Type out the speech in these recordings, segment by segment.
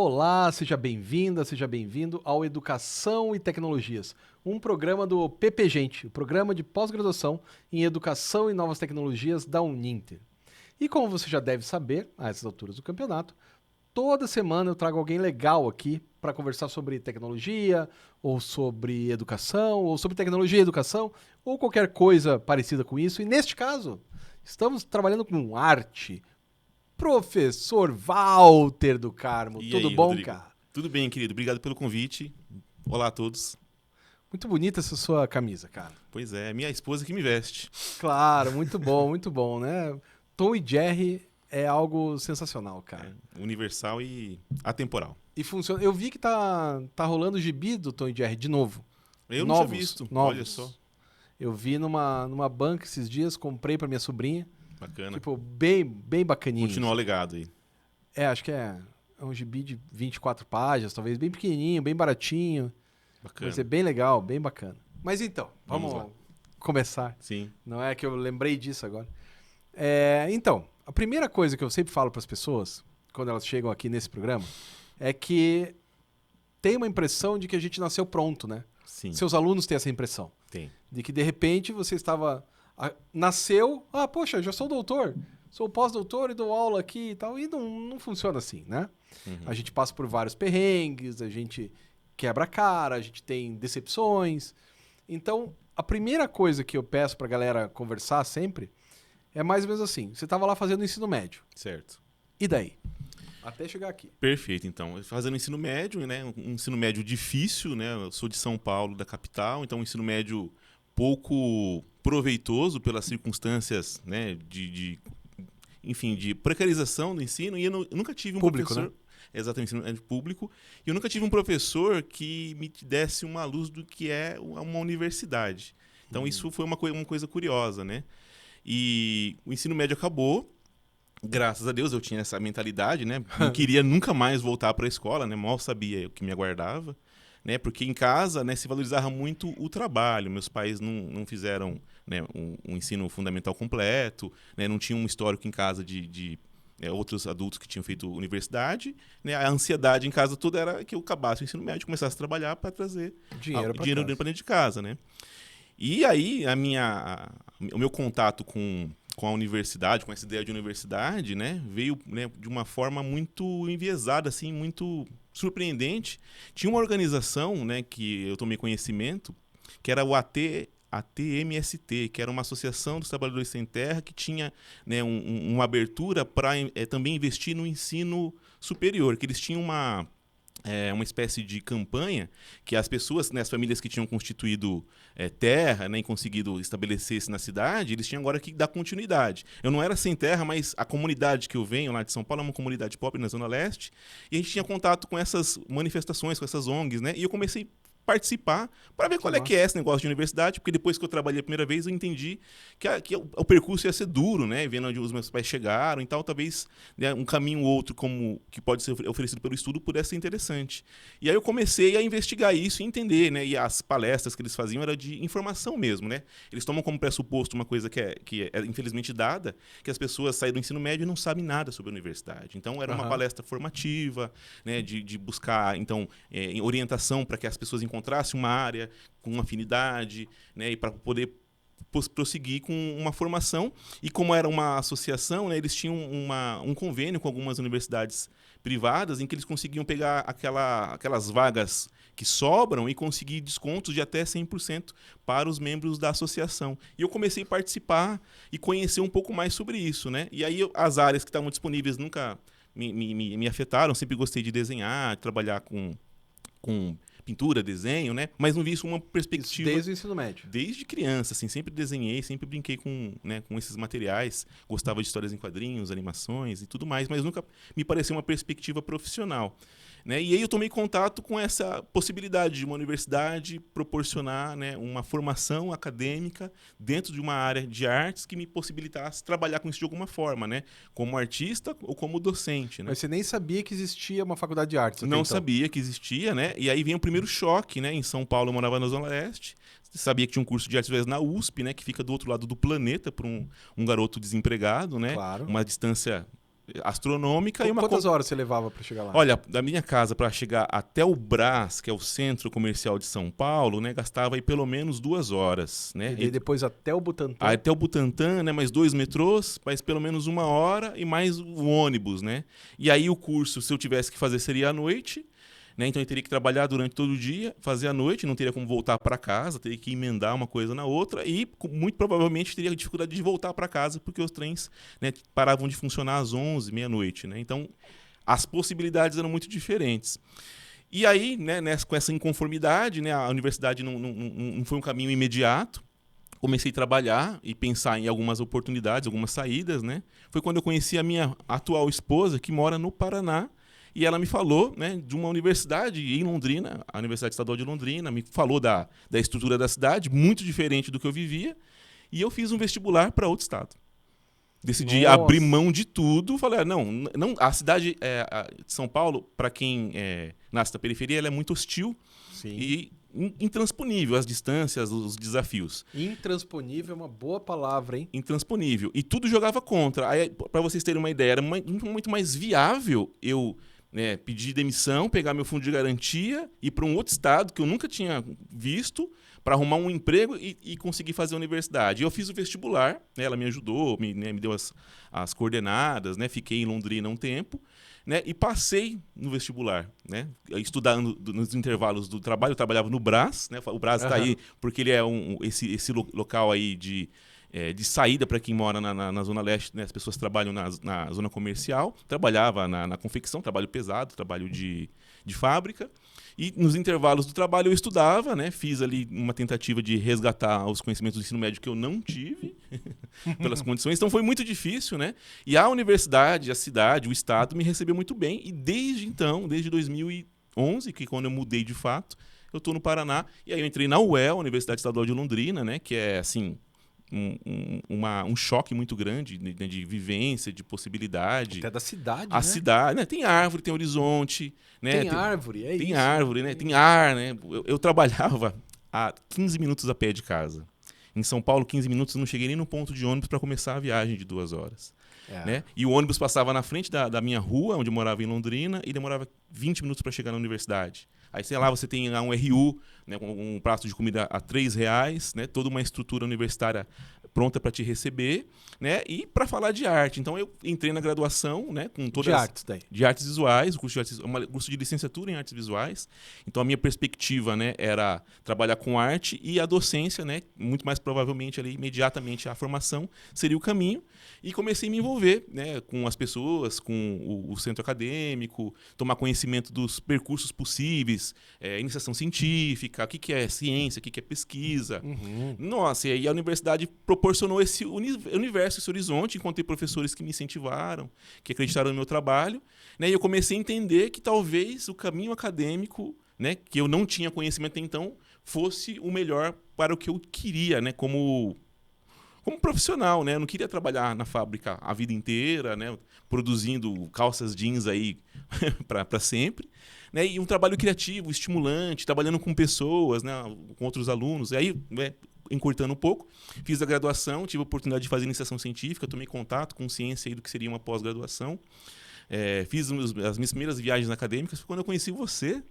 Olá, seja bem-vinda, seja bem-vindo ao Educação e Tecnologias, um programa do PP Gente, o programa de pós-graduação em Educação e Novas Tecnologias da Uninter. E como você já deve saber, a essas alturas do campeonato, toda semana eu trago alguém legal aqui para conversar sobre tecnologia, ou sobre educação, ou sobre tecnologia e educação, ou qualquer coisa parecida com isso. E neste caso, estamos trabalhando com arte. Professor Walter do Carmo, E tudo aí, bom, Rodrigo? cara? Tudo bem, querido? Obrigado pelo convite. Olá a todos. Muito bonita essa sua camisa, cara. Pois é, minha esposa que me veste. Claro, muito bom, né? Tom e Jerry é algo sensacional, cara. Universal e atemporal. E funciona. Eu vi que tá rolando o gibi do Tom e Jerry de novo. Eu não tinha Novos, visto, novos. olha só. Eu vi numa banca esses dias, comprei pra minha sobrinha. Bacana. Tipo, bem bacaninho. Continua o legado aí. Acho que é um gibi de 24 páginas, talvez, bem pequenininho, bem baratinho. Bacana. Vai ser bem legal, bem bacana. Mas então, Vamos lá. começar. Sim. Não é que eu lembrei disso agora. Então, a primeira coisa que eu sempre falo para as pessoas, quando elas chegam aqui nesse programa, é que tem uma impressão de que a gente nasceu pronto, né? Sim. Seus alunos têm essa impressão. Tem. De que, de repente, você nasceu, poxa, já sou doutor, sou pós-doutor e dou aula aqui e tal. E não funciona assim, né? Uhum. A gente passa por vários perrengues, a gente quebra a cara, a gente tem decepções. Então, a primeira coisa que eu peço pra galera conversar sempre é mais ou menos assim. Você tava lá fazendo ensino médio. Certo. E daí? Até chegar aqui. Perfeito, então. Fazendo ensino médio, né? Um ensino médio difícil, né? Eu sou de São Paulo, da capital, então um ensino médio pouco proveitoso pelas circunstâncias, né? Enfim, de precarização do ensino. E eu nunca tive um Público, professor... né? Exatamente, ensino médio público. E eu nunca tive um professor que me desse uma luz do que é uma universidade. Então isso foi uma coisa curiosa, né? E o ensino médio acabou. Graças a Deus eu tinha essa mentalidade, né? Não queria nunca mais voltar para a escola, né? Mal sabia o que me aguardava, né? Porque em casa, né, se valorizava muito o trabalho. Meus pais não fizeram, né, um ensino fundamental completo, né? Não tinham um histórico em casa de outros adultos que tinham feito universidade, né? A ansiedade em casa toda era que eu acabasse o ensino médio, começasse a trabalhar para trazer Dinheiro dinheiro para dentro de casa, né? E aí o meu contato com a universidade, com essa ideia de universidade, né, veio, né, de uma forma muito enviesada, assim, muito surpreendente. Tinha uma organização, né, que eu tomei conhecimento, que era o ATMST, que era uma associação dos trabalhadores sem terra, que tinha, né, uma abertura para também investir no ensino superior, que eles tinham uma espécie de campanha que as pessoas, né, as famílias que tinham constituído terra, né, e conseguido estabelecer-se na cidade, eles tinham agora que dar continuidade. Eu não era sem terra, mas a comunidade que eu venho lá de São Paulo é uma comunidade pobre na Zona Leste, e a gente tinha contato com essas manifestações, com essas ONGs, né, e eu comecei a participar para ver qual é que é esse negócio de universidade, porque depois que eu trabalhei a primeira vez eu entendi que o percurso ia ser duro, né, vendo onde os meus pais chegaram e tal, talvez, né, um caminho ou outro como que pode ser oferecido pelo estudo pudesse ser interessante. E aí eu comecei a investigar isso e entender, né, e as palestras que eles faziam era de informação mesmo, né, eles tomam como pressuposto uma coisa que é infelizmente dada, que as pessoas saem do ensino médio e não sabem nada sobre a universidade. Então era uma palestra formativa, né, de buscar, então, orientação para que as pessoas encontrasse uma área com afinidade, né, e para poder prosseguir com uma formação. E como era uma associação, né, eles tinham um convênio com algumas universidades privadas em que eles conseguiam pegar aquelas vagas que sobram e conseguir descontos de até 100% para os membros da associação. E eu comecei a participar e conhecer um pouco mais sobre isso, né? E aí as áreas que estavam disponíveis nunca me afetaram. Sempre gostei de desenhar, de trabalhar com pintura, desenho, né? Mas não vi isso uma perspectiva... Isso desde o ensino médio. Desde criança, assim, sempre desenhei, sempre brinquei com esses materiais, gostava de histórias em quadrinhos, animações e tudo mais, mas nunca me pareceu uma perspectiva profissional, né? E aí eu tomei contato com essa possibilidade de uma universidade proporcionar, né, uma formação acadêmica dentro de uma área de artes que me possibilitasse trabalhar com isso de alguma forma, né? Como artista ou como docente, né? Mas você nem sabia que existia uma faculdade de artes? Não sabia que existia, né? E aí vem o primeiro choque, né? Em São Paulo eu morava na Zona Leste, sabia que tinha um curso de artes visuais na USP, né? Que fica do outro lado do planeta para um garoto desempregado, né? Claro. Uma distância astronômica. Quantas horas você levava para chegar lá? Olha, da minha casa para chegar até o Brás, que é o centro comercial de São Paulo, né, gastava aí pelo menos 2 horas, né? E depois até o Butantã? Até o Butantã, né, mais 2 metrôs, mais pelo menos 1 hora e mais o ônibus, né? E aí o curso, se eu tivesse que fazer, seria à noite, né? Então eu teria que trabalhar durante todo o dia, fazer à noite, não teria como voltar para casa, teria que emendar uma coisa na outra e muito provavelmente teria dificuldade de voltar para casa porque os trens, né, paravam de funcionar às 11, meia-noite, né? Então as possibilidades eram muito diferentes. E aí, né, com essa inconformidade, né, a universidade não foi um caminho imediato. Comecei a trabalhar e pensar em algumas oportunidades, algumas saídas, né? Foi quando eu conheci a minha atual esposa, que mora no Paraná. E ela me falou, né, de uma universidade em Londrina, a Universidade Estadual de Londrina, me falou da estrutura da cidade, muito diferente do que eu vivia, e eu fiz um vestibular para outro estado. Decidi abrir mão de tudo, falei, não, a cidade de São Paulo, para quem nasce da periferia, ela é muito hostil. Sim. E intransponível, as distâncias, os desafios. Intransponível é uma boa palavra, hein? Intransponível. E tudo jogava contra. Para vocês terem uma ideia, era muito mais viável eu... né, pedir demissão, pegar meu fundo de garantia, ir para um outro estado que eu nunca tinha visto, para arrumar um emprego e conseguir fazer a universidade. Eu fiz o vestibular, né, ela me ajudou, me deu as coordenadas, né, fiquei em Londrina um tempo, né, e passei no vestibular, né, estudando nos intervalos do trabalho. Eu trabalhava no Brás, né, o Brás está aí porque ele é esse local aí de saída para quem mora na Zona Leste, né? As pessoas trabalham na zona comercial. Trabalhava na confecção, trabalho pesado, trabalho de fábrica. E nos intervalos do trabalho eu estudava, né? Fiz ali uma tentativa de resgatar os conhecimentos do ensino médio que eu não tive pelas condições. Então foi muito difícil, né? E a universidade, a cidade, o estado me recebeu muito bem. E desde então, desde 2011, que quando eu mudei de fato, eu estou no Paraná. E aí eu entrei na UEL, Universidade Estadual de Londrina, né? Que é, assim... um choque muito grande, né, de vivência, de possibilidade. Até da cidade, a cidade, né? Tem árvore, tem horizonte. Né? Tem árvore, é tem isso. Tem árvore, né? Tem ar, né? Eu trabalhava a 15 minutos a pé de casa. Em São Paulo, 15 minutos, eu não cheguei nem no ponto de ônibus para começar a viagem de 2 horas. Né? E o ônibus passava na frente da minha rua, onde eu morava em Londrina, e demorava 20 minutos para chegar na universidade. Aí, sei lá, você tem um RU, né, um prato de comida a R$3, né, toda uma estrutura universitária pronta para te receber, né, e para falar de arte. Então, eu entrei na graduação, né, com todas... De artes visuais, o curso de licenciatura em artes visuais. Então, a minha perspectiva, né, era trabalhar com arte e a docência, né, muito mais provavelmente, ali, imediatamente, a formação seria o caminho. E comecei a me envolver, né, com as pessoas, com o centro acadêmico, tomar conhecimento dos percursos possíveis, iniciação científica, o que é ciência, o que é pesquisa. Nossa, e aí a universidade proporcionou esse universo, esse horizonte. Encontrei professores que me incentivaram, que acreditaram no meu trabalho, né, e eu comecei a entender que talvez o caminho acadêmico, né, que eu não tinha conhecimento até então, fosse o melhor para o que eu queria, né, como profissional, né? Eu não queria trabalhar na fábrica a vida inteira, né? Produzindo calças jeans aí para sempre, né? E um trabalho criativo, estimulante, trabalhando com pessoas, né? Com outros alunos. E aí, né? Encurtando um pouco, fiz a graduação, tive a oportunidade de fazer iniciação científica, tomei contato com ciência aí do que seria uma pós-graduação. Fiz as minhas primeiras viagens acadêmicas quando eu conheci você.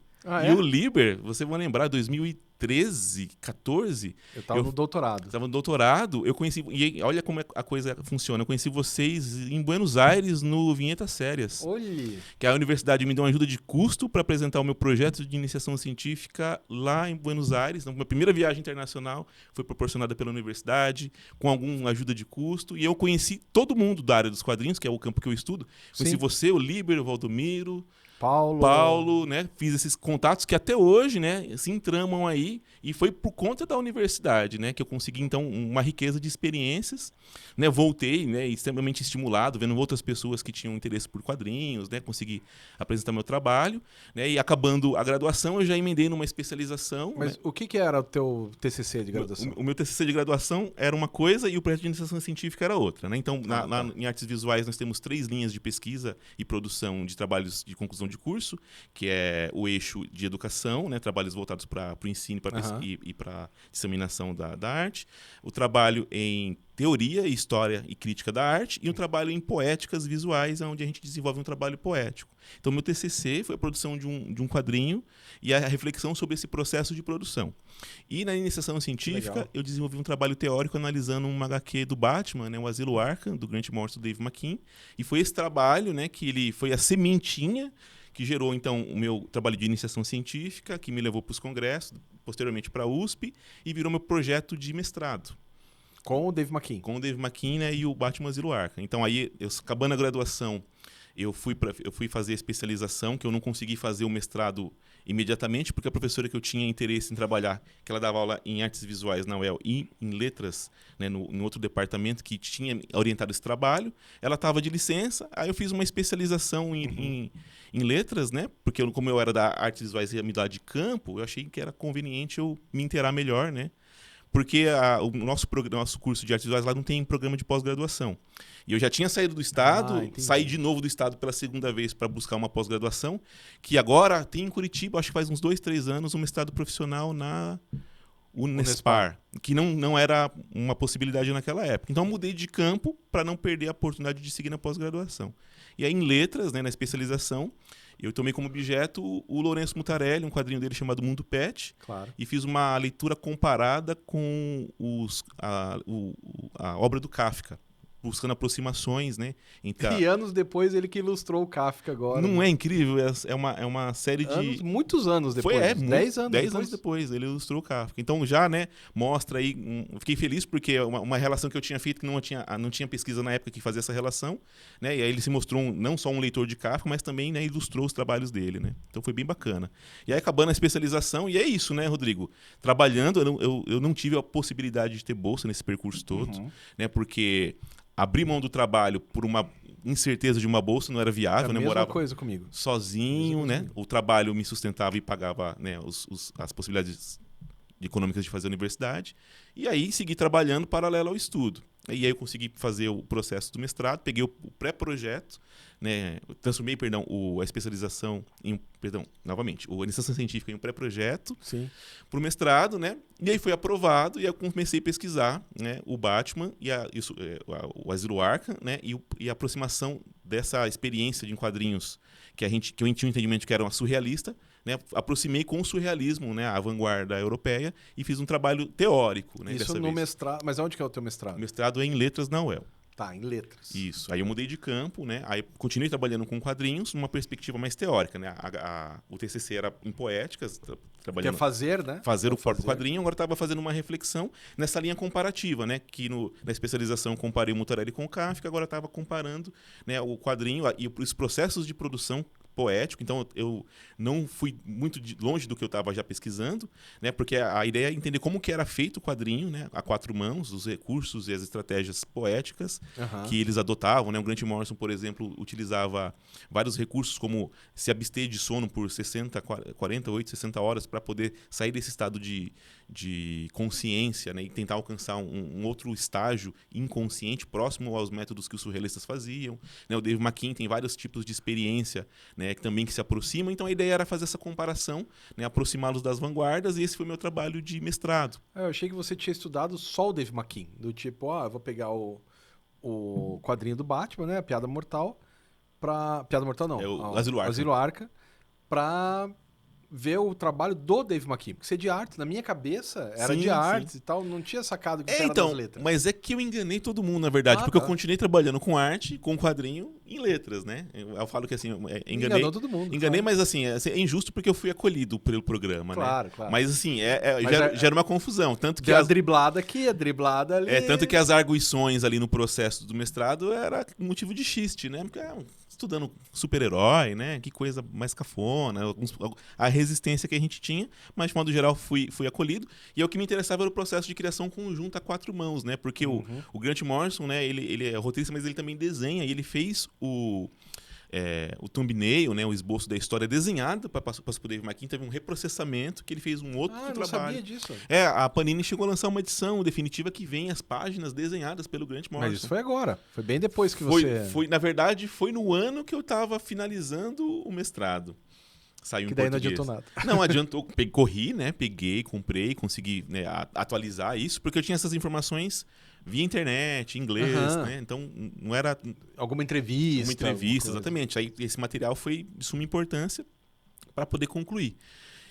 E o Liber, você vai lembrar, 2013, 14... Eu estava no doutorado. Estava no doutorado, eu conheci... E olha como a coisa funciona. Eu conheci vocês em Buenos Aires, no Vinhetas Sérias. Olha! Que a universidade me deu uma ajuda de custo para apresentar o meu projeto de iniciação científica lá em Buenos Aires. Então, minha primeira viagem internacional foi proporcionada pela universidade, com alguma ajuda de custo. E eu conheci todo mundo da área dos quadrinhos, que é o campo que eu estudo. Conheci você, o Liber, o Valdomiro... Paulo, né? Fiz esses contatos que até hoje, né, se entramam aí, e foi por conta da universidade, né, que eu consegui então uma riqueza de experiências, né? Voltei, né, extremamente estimulado, vendo outras pessoas que tinham interesse por quadrinhos, né, consegui apresentar meu trabalho, né, e acabando a graduação eu já emendei numa especialização. Mas né? O que era o teu TCC de graduação? O meu TCC de graduação era uma coisa e o projeto de iniciação científica era outra, né? Então, em artes visuais nós temos 3 linhas de pesquisa e produção de trabalhos de conclusão conclusão de curso, que é o eixo de educação, né, trabalhos voltados para o ensino e para disseminação da arte, o trabalho em teoria, história e crítica da arte, e um trabalho em poéticas visuais, onde a gente desenvolve um trabalho poético. Então, meu TCC foi a produção de um quadrinho e a reflexão sobre esse processo de produção. E na iniciação científica, eu desenvolvi um trabalho teórico analisando uma HQ do Batman, né, o Asilo Arkham, do Grant Morrison, do Dave McKean, e foi esse trabalho, né, que ele foi a sementinha que gerou, então, o meu trabalho de iniciação científica, que me levou para os congressos, posteriormente para a USP, e virou meu projeto de mestrado. Com o Dave McKean. Com o Dave McKean, né, e o Batman Asilo Arkham. Então, aí, acabando a graduação, eu fui fazer a especialização, que eu não consegui fazer o mestrado imediatamente, porque a professora que eu tinha interesse em trabalhar, que ela dava aula em artes visuais na UEL e em letras, né, em outro departamento que tinha orientado esse trabalho, ela estava de licença, aí eu fiz uma especialização em letras, né, porque como eu era da artes visuais e ia me dar de campo, eu achei que era conveniente eu me inteirar melhor, né, porque o nosso curso de artes visuais lá não tem programa de pós-graduação. E eu já tinha saído do estado, saí de novo do estado pela segunda vez para buscar uma pós-graduação, que agora tem em Curitiba, acho que faz uns 2, 3 anos, um mestrado profissional na Unespar, que não era uma possibilidade naquela época. Então eu mudei de campo para não perder a oportunidade de seguir na pós-graduação. E aí em letras, né, na especialização, eu tomei como objeto o Lourenço Mutarelli, um quadrinho dele chamado Mundo Pet, e fiz uma leitura comparada com a obra do Kafka, buscando aproximações, né? E anos depois ele que ilustrou o Kafka agora. Não é incrível? É uma série de... Muitos anos depois. 10 anos 10 anos depois ele ilustrou o Kafka. Então já, né, mostra aí... Fiquei feliz porque uma relação que eu tinha feito que não tinha pesquisa na época que fazia essa relação, né? E aí ele se mostrou não só um leitor de Kafka, mas também, né, ilustrou os trabalhos dele, né? Então foi bem bacana. E aí acabando a especialização, e é isso, né, Rodrigo? Trabalhando, eu não tive a possibilidade de ter bolsa nesse percurso todo, né? Porque... abrir mão do trabalho por uma incerteza de uma bolsa não era viável, né? Mesma coisa comigo. Sozinho, né? O trabalho me sustentava e pagava, né, as possibilidades econômicas de fazer a universidade. E aí segui trabalhando paralelo ao estudo. E aí eu consegui fazer o processo do mestrado, peguei o pré-projeto, né, transformei, a especialização a iniciação científica em um pré-projeto para o mestrado, né? E aí foi aprovado e aí eu comecei a pesquisar, né, o Batman e o Asilo Arkham, né, e a aproximação dessa experiência de quadrinhos que eu tinha um entendimento que era uma surrealista, né, aproximei com o surrealismo, né, a vanguarda europeia, e fiz um trabalho teórico, né, isso no mestrado. Mas onde que é o teu mestrado? O mestrado é em letras na UEL. Tá, em letras. Isso. Aí eu mudei de campo, né? Aí continuei trabalhando com quadrinhos numa perspectiva mais teórica, né? O TCC era em poéticas, trabalhando... Que é fazer, né? Fazer o próprio quadrinho. Agora estava fazendo uma reflexão nessa linha comparativa, né? Que na especialização comparei o Mutarelli com o Kafka, agora estava comparando, né, o quadrinho e os processos de produção poético. Então eu não fui muito longe do que eu estava já pesquisando, né? Porque a ideia é entender como que era feito o quadrinho, né, a 4 mãos, os recursos e as estratégias poéticas que eles adotavam, né? O Grant Morrison, por exemplo, utilizava vários recursos, como se abster de sono por 48, 60 horas para poder sair desse estado de consciência, né, e tentar alcançar um outro estágio inconsciente próximo aos métodos que os surrealistas faziam, né? O Dave McKean tem vários tipos de experiência, né, que se aproximam. Então a ideia era fazer essa comparação, né, aproximá-los das vanguardas, e esse foi o meu trabalho de mestrado. Eu achei que você tinha estudado só o Dave McKean, do tipo, eu vou pegar o quadrinho do Batman, né, a Piada Mortal, Piada Mortal não, o Asilo Arkham, pra ver o trabalho do Dave McKean. Porque ser de arte, na minha cabeça, era de artes e tal, não tinha sacado que era das letras. Mas é que eu enganei todo mundo, na verdade, porque eu continuei trabalhando com arte, com quadrinho em letras, né? Eu falo que assim, enganou todo mundo. Enganei, claro. Mas assim, é injusto porque eu fui acolhido pelo programa, claro, né? Claro. Mas assim, gera uma confusão. Tanto que a driblada aqui, a driblada ali. Tanto que as arguições ali no processo do mestrado era motivo de xiste, né? Porque estudando super-herói, né? Que coisa mais cafona, a resistência que a gente tinha, mas de modo geral fui acolhido. E o que me interessava era o processo de criação conjunta a 4 mãos, né? Porque o Grant Morrison, né? Ele é roteirista, mas ele também desenha, e ele fez o thumbnail, né, o esboço da história desenhado para o Dave McKean, teve um reprocessamento que ele fez um outro trabalho. Não sabia disso. A Panini chegou a lançar uma edição definitiva que vem as páginas desenhadas pelo Grant Morrison. Mas isso foi agora, foi bem depois que você... Na verdade, foi no ano que eu estava finalizando o mestrado. Saiu que em daí português. não adiantou nada. Não adiantou, corri, né, peguei, comprei, consegui, né, atualizar isso, porque eu tinha essas informações via internet, em inglês, né? Então não era... Alguma entrevista. Uma entrevista, exatamente. Aí esse material foi de suma importância para poder concluir.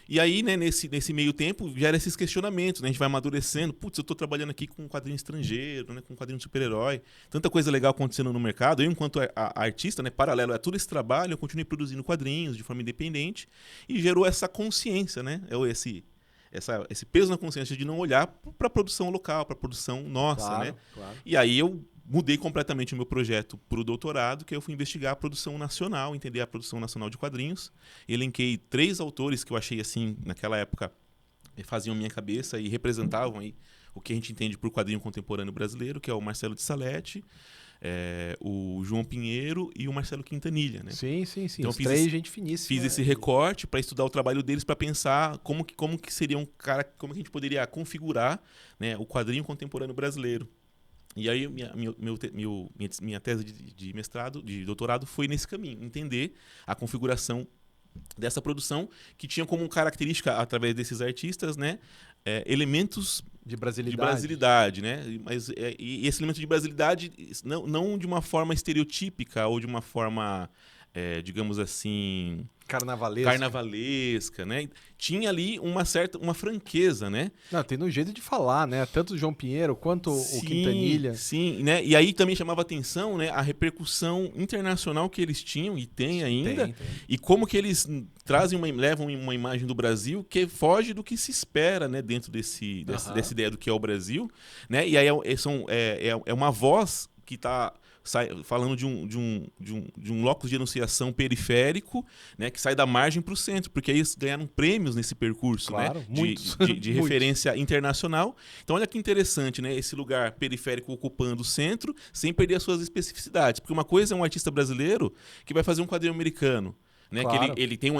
E aí, né, nesse meio tempo, gera esses questionamentos, né? A gente vai amadurecendo. Putz, eu estou trabalhando aqui com um quadrinho estrangeiro, né, com um quadrinho de super-herói. Tanta coisa legal acontecendo no mercado. Eu, enquanto artista, né, paralelo a todo esse trabalho, eu continuei produzindo quadrinhos de forma independente e gerou essa consciência, né? Esse peso na consciência de não olhar para a produção local, para a produção nossa, né? Claro. E aí eu mudei completamente o meu projeto para o doutorado, que eu fui investigar a produção nacional, entender a produção nacional de quadrinhos. Elenquei 3 autores que eu achei, assim, naquela época, faziam minha cabeça e representavam aí o que a gente entende por quadrinho contemporâneo brasileiro, que é o Marcelo de Salete, o João Pinheiro e o Marcelo Quintanilha, né? Sim. Então, Os 3, gente finíssima. Fiz esse recorte para estudar o trabalho deles, para pensar como que seria como que a gente poderia configurar, né, o quadrinho contemporâneo brasileiro. E aí minha tese de mestrado, de doutorado, foi nesse caminho, entender a configuração dessa produção que tinha como característica, através desses artistas, né, elementos de brasilidade, né? Mas e esse elemento de brasilidade não de uma forma estereotípica ou de uma forma, digamos assim, carnavalesca, né? Tinha ali uma franqueza, né? Não, tem no jeito de falar, né? Tanto o João Pinheiro quanto o Quintanilha. Sim, né? E aí também chamava atenção, né, a repercussão internacional que eles tinham e têm ainda. Tem. E como que eles levam uma imagem do Brasil que foge do que se espera, né, dentro dessa ideia do que é o Brasil, né? E aí é uma voz que está falando de um locus de enunciação periférico, né, que sai da margem para o centro, porque aí eles ganharam prêmios nesse percurso, claro, né, muitos. de referência internacional. Então olha que interessante, né, esse lugar periférico ocupando o centro sem perder as suas especificidades, porque uma coisa é um artista brasileiro que vai fazer um quadrinho americano, né, claro. que ele tem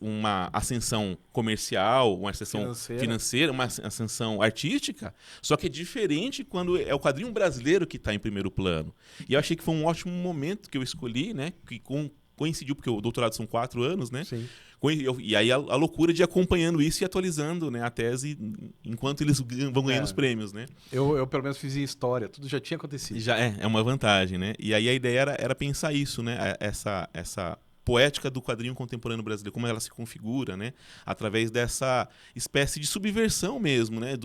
uma ascensão comercial, uma ascensão financeira, uma ascensão artística, só que é diferente quando é o quadrinho brasileiro que está em primeiro plano. E eu achei que foi um ótimo momento que eu escolhi, né, que coincidiu, porque o doutorado são 4 anos, né? Sim. E aí a loucura de ir acompanhando isso e atualizando, né, a tese enquanto eles vão ganhando os prêmios, né? Eu pelo menos fiz em história, tudo já tinha acontecido. Já é uma vantagem, né? E aí a ideia era pensar isso, né? Essa poética do quadrinho contemporâneo brasileiro, como ela se configura, né, através dessa espécie de subversão mesmo, né,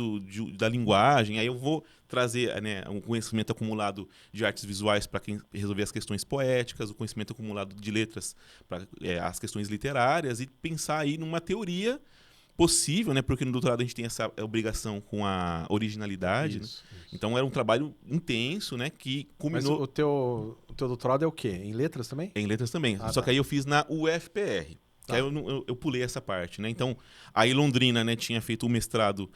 da linguagem. Aí eu vou trazer, né, um conhecimento acumulado de artes visuais para quem resolver as questões poéticas, o conhecimento acumulado de letras para as questões literárias e pensar aí numa teoria possível, né, porque no doutorado a gente tem essa obrigação com a originalidade. Isso. Então era um trabalho intenso, né, que culminou... Mas o teu doutorado é o quê? Em letras também? Em letras também. Só que aí eu fiz na UFPR. Que aí eu pulei essa parte, né? Então, aí Londrina, né, tinha feito o mestrado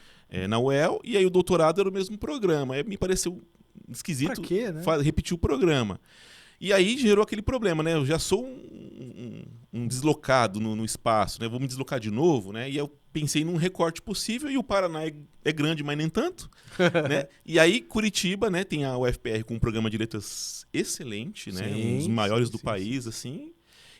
na UEL e aí o doutorado era o mesmo programa. Aí me pareceu esquisito pra quê, né? Repetir o programa. E aí gerou aquele problema, né? Eu já sou um deslocado no espaço, né? Vou me deslocar de novo, né? E eu pensei num recorte possível e o Paraná é grande, mas nem tanto, né? E aí Curitiba, né? Tem a UFPR com um programa de letras excelente, né? Um dos maiores do país, assim.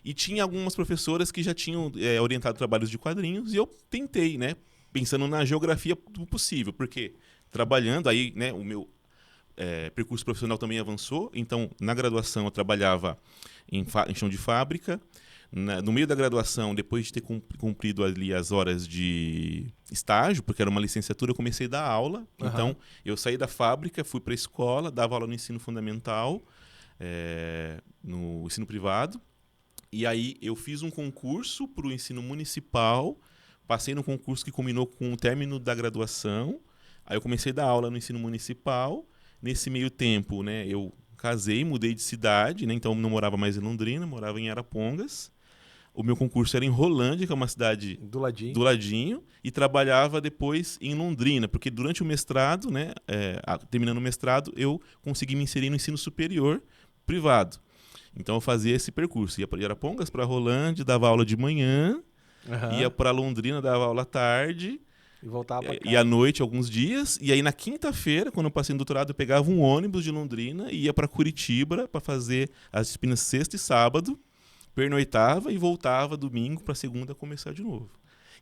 E tinha algumas professoras que já tinham orientado trabalhos de quadrinhos e eu tentei, né? Pensando na geografia do possível, porque trabalhando aí, né? O meu percurso profissional também avançou, então na graduação eu trabalhava em chão de fábrica. No meio da graduação, depois de ter cumprido ali as horas de estágio, porque era uma licenciatura, eu comecei a dar aula. Uhum. Então eu saí da fábrica, fui para a escola, dava aula no ensino fundamental, no ensino privado. E aí eu fiz um concurso para o ensino municipal, passei no concurso que culminou com o término da graduação. Aí eu comecei a dar aula no ensino municipal. Nesse meio tempo, né, eu casei, mudei de cidade, né, então não morava mais em Londrina, morava em Arapongas. O meu concurso era em Rolândia, que é uma cidade do ladinho, e trabalhava depois em Londrina, porque durante o mestrado, né, terminando o mestrado, eu consegui me inserir no ensino superior privado. Então eu fazia esse percurso. Ia para Arapongas, para Rolândia, dava aula de manhã, ia para Londrina, dava aula à tarde. E voltava pra cá. E à noite, alguns dias. E aí, na quinta-feira, quando eu passei no doutorado, eu pegava um ônibus de Londrina e ia para Curitiba para fazer as disciplinas sexta e sábado, pernoitava e voltava domingo para segunda começar de novo.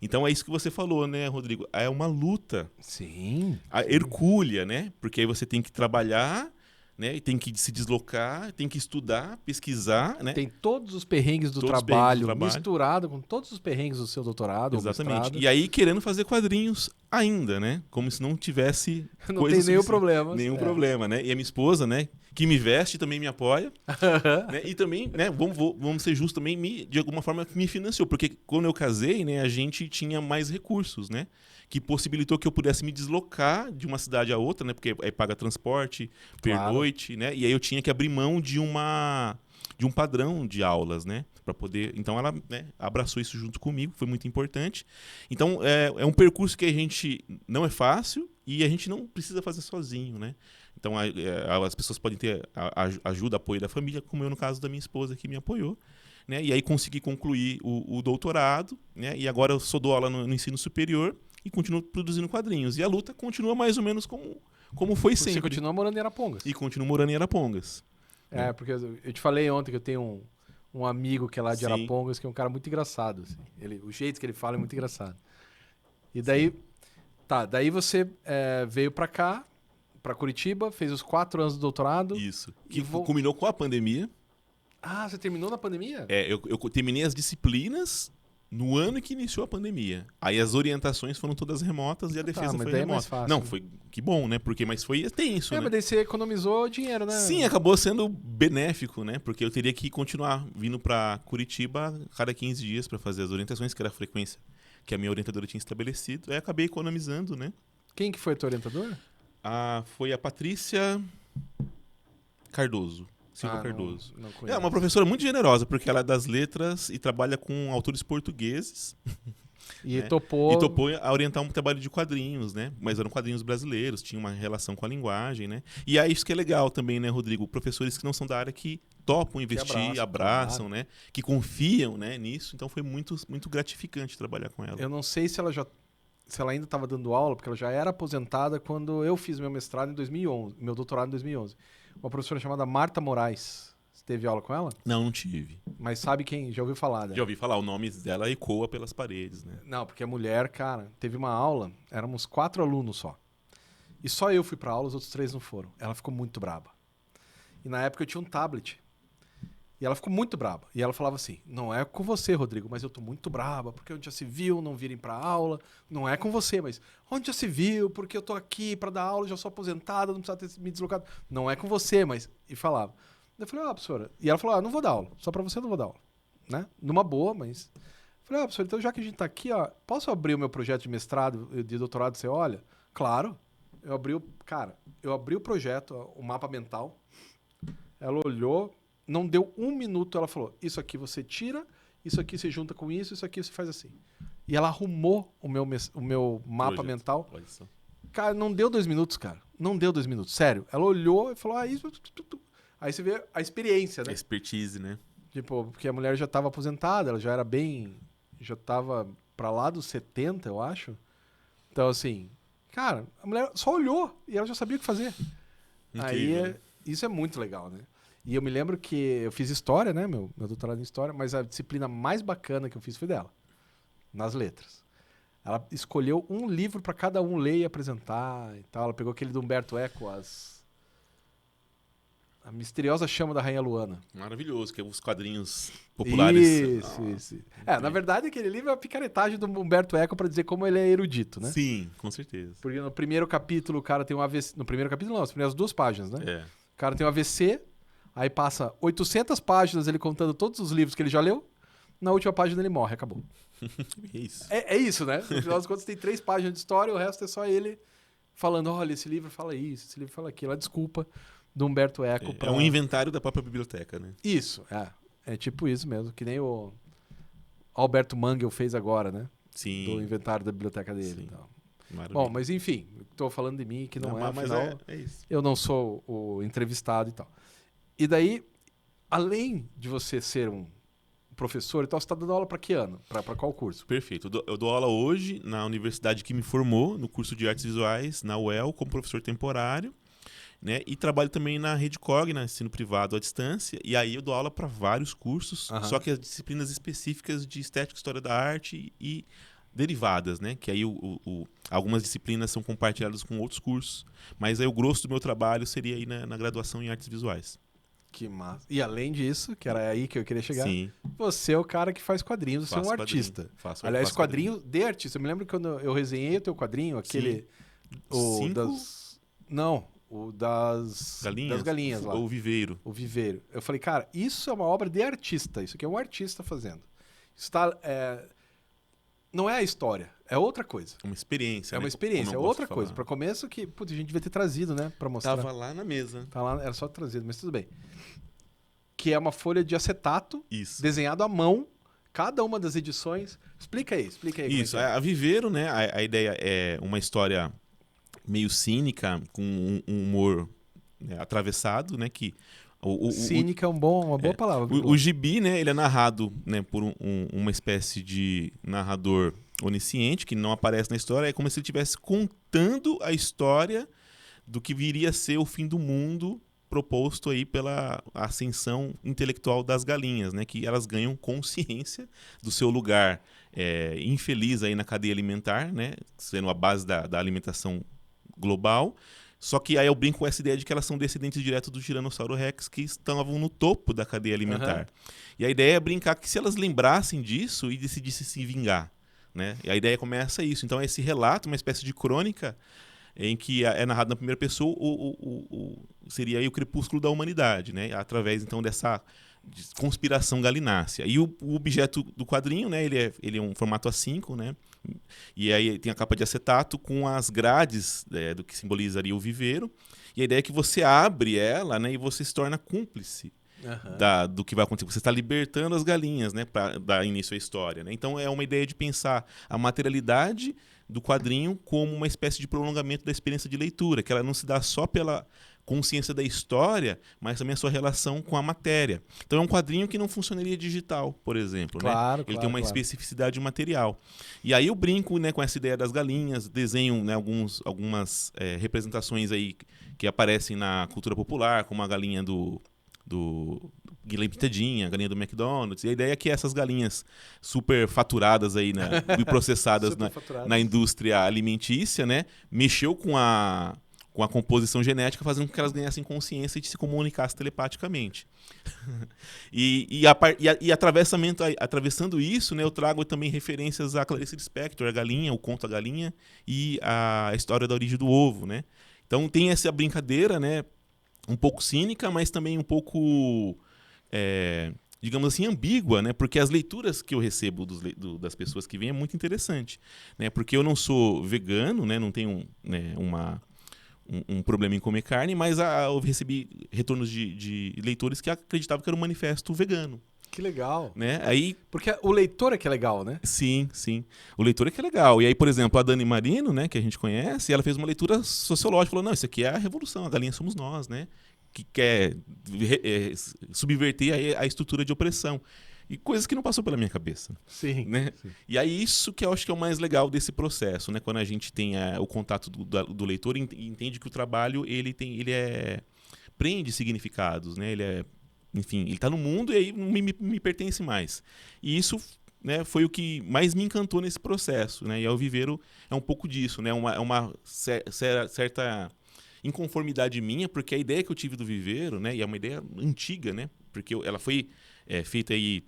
Então é isso que você falou, né, Rodrigo? É uma luta. Sim. Hercúlea, né? Porque aí você tem que trabalhar, né? E tem que se deslocar, tem que estudar, pesquisar, né? Tem todos os perrengues do Todos os perrengues trabalho, do trabalho. misturado com todos os perrengues do seu doutorado. Exatamente. Ou mestrado. E aí querendo fazer quadrinhos ainda, né? Como se não tivesse Não coisa tem nenhum suficiente. problema. Nenhum problema, né? E a minha esposa, né? Que me veste também me apoia. Né? E também, né? Vamos ser justos também, de alguma forma me financiou. Porque quando eu casei, né? A gente tinha mais recursos, né? Que possibilitou que eu pudesse me deslocar de uma cidade a outra, né? Porque aí paga transporte, pernoite, né? E aí eu tinha que abrir mão de um padrão de aulas, né? Para poder. Então ela, né, abraçou isso junto comigo, foi muito importante. Então é um percurso que a gente não é fácil e a gente não precisa fazer sozinho, né? Então as pessoas podem ter ajuda, apoio da família, como eu no caso da minha esposa que me apoiou. Né? E aí consegui concluir o doutorado, né? E agora eu dou aula no ensino superior e continuo produzindo quadrinhos. E a luta continua mais ou menos como foi sempre. Você continua morando em Arapongas. E continuo morando em Arapongas. Porque eu te falei ontem que eu tenho um amigo que é lá de Sim. Arapongas, que é um cara muito engraçado. Assim. O jeito que ele fala é muito engraçado. E daí, daí você veio pra cá, pra Curitiba, fez os 4 anos do doutorado. Isso. Que culminou com a pandemia. Ah, você terminou na pandemia? Eu terminei as disciplinas no ano que iniciou a pandemia. Aí as orientações foram todas remotas e a defesa foi daí é remota. mais fácil, Não, né? foi que bom, né? Mas foi tenso, né? Mas daí você economizou dinheiro, né? Sim, acabou sendo benéfico, né? Porque eu teria que continuar vindo para Curitiba a cada 15 dias para fazer as orientações, que era a frequência que a minha orientadora tinha estabelecido. Aí acabei economizando, né? Quem que foi a tua orientadora? Foi a Patrícia Cardoso. Silva Ah, Cardoso. Não É conheço. uma professora muito generosa, porque ela é das letras e trabalha com autores portugueses. E né? topou. E topou a orientar um trabalho de quadrinhos, né? Mas eram quadrinhos brasileiros, tinha uma relação com a linguagem, né? E é isso que é legal também, né, Rodrigo? Professores que não são da área que topam investir, abraçam, claro. né? Que confiam, né, nisso. Então foi muito, muito gratificante trabalhar com ela. Eu não sei se ela ainda estava dando aula, porque ela já era aposentada quando eu fiz meu mestrado em 2011, meu doutorado em 2011. Uma professora chamada Marta Moraes. Você teve aula com ela? Não tive. Mas sabe quem? Já ouviu falar dela? Já ouvi falar, o nome dela ecoa pelas paredes, né? Não, porque a mulher, cara, teve uma aula, éramos 4 alunos só. E só eu fui pra aula, os outros 3 não foram. Ela ficou muito braba. E na época eu tinha um tablet. E ela ficou muito braba. E ela falava assim, não é com você, Rodrigo, mas eu tô muito braba, porque onde já se viu, não virem pra aula. Não é com você, mas onde já se viu, porque eu tô aqui pra dar aula, já sou aposentada, não precisa ter me deslocado. Não é com você, mas... E falava. Eu falei, professora... E ela falou, não vou dar aula. Só pra você eu não vou dar aula. Né? Numa boa, mas... Eu falei, professora, então já que a gente tá aqui, posso abrir o meu projeto de mestrado, de doutorado, você olha? Claro. Eu abri o projeto, o mapa mental. Ela olhou... Não deu 1 minuto, ela falou, isso aqui você tira, isso aqui você junta com isso aqui você faz assim. E ela arrumou o meu mapa mental. Cara, não deu 2 minutos, cara. Não deu 2 minutos, sério. Ela olhou e falou, isso... Aí você vê a experiência, né? A expertise, né? Tipo, porque a mulher já estava aposentada, ela já era bem... Já estava pra lá dos 70, eu acho. Então, assim... Cara, a mulher só olhou e ela já sabia o que fazer. Incrível, Aí, né? isso é muito legal, né? E eu me lembro que eu fiz história, né? Meu doutorado em história, mas a disciplina mais bacana que eu fiz foi dela. Nas letras. Ela escolheu um livro para cada um ler e apresentar e tal. Ela pegou aquele do Humberto Eco, A Misteriosa Chama da Rainha Luana. Maravilhoso, que é os quadrinhos populares. Isso. Na verdade, aquele livro é a picaretagem do Humberto Eco para dizer como ele é erudito, né? Sim, com certeza. Porque no primeiro capítulo o cara tem um AVC. No primeiro capítulo não, as primeiras 2 páginas, né? É. O cara tem um AVC, aí passa 800 páginas ele contando todos os livros que ele já leu. Na última página ele morre, acabou. Isso. É isso, né? No final das contas tem 3 páginas de história, o resto é só ele falando, olha, esse livro fala isso, esse livro fala aquilo. A desculpa do Humberto Eco. É um inventário da própria biblioteca, né? Isso, é tipo isso mesmo, que nem o Alberto Mangel fez agora, né? Sim. Do inventário da biblioteca dele. Sim. Então. Maravilha. Bom, mas enfim, estou falando de mim, que não é, mas afinal, é isso. eu não sou o entrevistado e tal. E daí, além de você ser um professor, então você está dando aula para que ano? Para qual curso? Perfeito. Eu dou aula hoje na universidade que me formou, no curso de Artes Visuais, na UEL, como professor temporário. Né? E trabalho também na Rede Cogna, ensino privado à distância. E aí eu dou aula para vários cursos, só que as disciplinas específicas de estética, história da arte e derivadas, né? Que aí algumas disciplinas são compartilhadas com outros cursos. Mas aí o grosso do meu trabalho seria aí na graduação em artes visuais. Que massa. E além disso, que era aí que eu queria chegar, Sim. você é o cara que faz quadrinhos, você é um artista. Aliás, faço quadrinho de artista. Eu me lembro quando eu resenhei o teu quadrinho, aquele... O das... Não, o das galinhas lá. O Viveiro. O Viveiro. Eu falei, cara, isso é uma obra de artista. Isso aqui é um artista fazendo. Isso tá, não é a história, é outra coisa. Uma experiência, É uma experiência, é outra coisa. Para começo que, putz, a gente devia ter trazido, né, para mostrar. Tava lá na mesa. Tá lá, era só trazido, mas tudo bem. Que é uma folha de acetato, Isso. desenhado à mão, cada uma das edições. Explica aí. Isso, a Viveiro, né, a ideia é uma história meio cínica, com um humor, né, atravessado, né, que... Cínica é uma boa palavra. O gibi, né, ele é narrado, né, por uma espécie de narrador onisciente, que não aparece na história, é como se ele estivesse contando a história do que viria a ser o fim do mundo proposto aí pela ascensão intelectual das galinhas, né, que elas ganham consciência do seu lugar infeliz aí na cadeia alimentar, né, sendo a base da alimentação global. Só que aí eu brinco com essa ideia de que elas são descendentes diretos do Tiranossauro Rex, que estavam no topo da cadeia alimentar. E a ideia é brincar que se elas lembrassem disso e decidissem se vingar, né? E a ideia começa isso. Então esse relato, uma espécie de crônica, em que é narrado na primeira pessoa, seria aí o crepúsculo da humanidade, né? Através então dessa conspiração galinácea. E o objeto do quadrinho, né? Ele é um formato A5, né? E aí tem a capa de acetato com as grades do que simbolizaria o viveiro. E a ideia é que você abre ela, né, e você se torna cúmplice do que vai acontecer. Você está libertando as galinhas, né, para dar início à história. Né? Então é uma ideia de pensar a materialidade do quadrinho como uma espécie de prolongamento da experiência de leitura, que ela não se dá só pela consciência da história, mas também a sua relação com a matéria. Então é um quadrinho que não funcionaria digital, por exemplo. Claro, né? Ele tem uma especificidade material. E aí eu brinco, né, com essa ideia das galinhas, desenho, né, algumas representações aí que aparecem na cultura popular, como a galinha do Guilherme Pitadinha, a galinha do McDonald's. E a ideia é que essas galinhas super faturadas aí, né, e processadas na indústria alimentícia, né, mexeu com a composição genética, fazendo com que elas ganhassem consciência e se comunicassem telepaticamente. e atravessando isso, né, eu trago também referências a Clarice Lispector, a galinha, o conto A Galinha, e a história da origem do ovo. Né? Então tem essa brincadeira, né, um pouco cínica, mas também um pouco, digamos assim, ambígua, né? Porque as leituras que eu recebo das pessoas que vêm é muito interessante. Né? Porque eu não sou vegano, né? Não tenho, né, um problema em comer carne, mas eu recebi retornos de leitores que acreditavam que era um manifesto vegano. Que legal. Né? Aí, porque o leitor é que é legal, né? Sim. O leitor é que é legal. E aí, por exemplo, a Dani Marino, né, que a gente conhece, ela fez uma leitura sociológica. Falou, não, isso aqui é a revolução, a galinha somos nós, né? Que quer subverter a estrutura de opressão. E coisas que não passou pela minha cabeça. Sim. Né? Sim. E aí isso que eu acho que é o mais legal desse processo, né? Quando a gente tem o contato do leitor e entende que o trabalho ele prende significados, né? Enfim, ele está no mundo e aí não me pertence mais. E isso, né, foi o que mais me encantou nesse processo, né? E o Viveiro é um pouco disso, né? Uma certa inconformidade minha, porque a ideia que eu tive do Viveiro, né? E é uma ideia antiga, né? Porque ela foi feita aí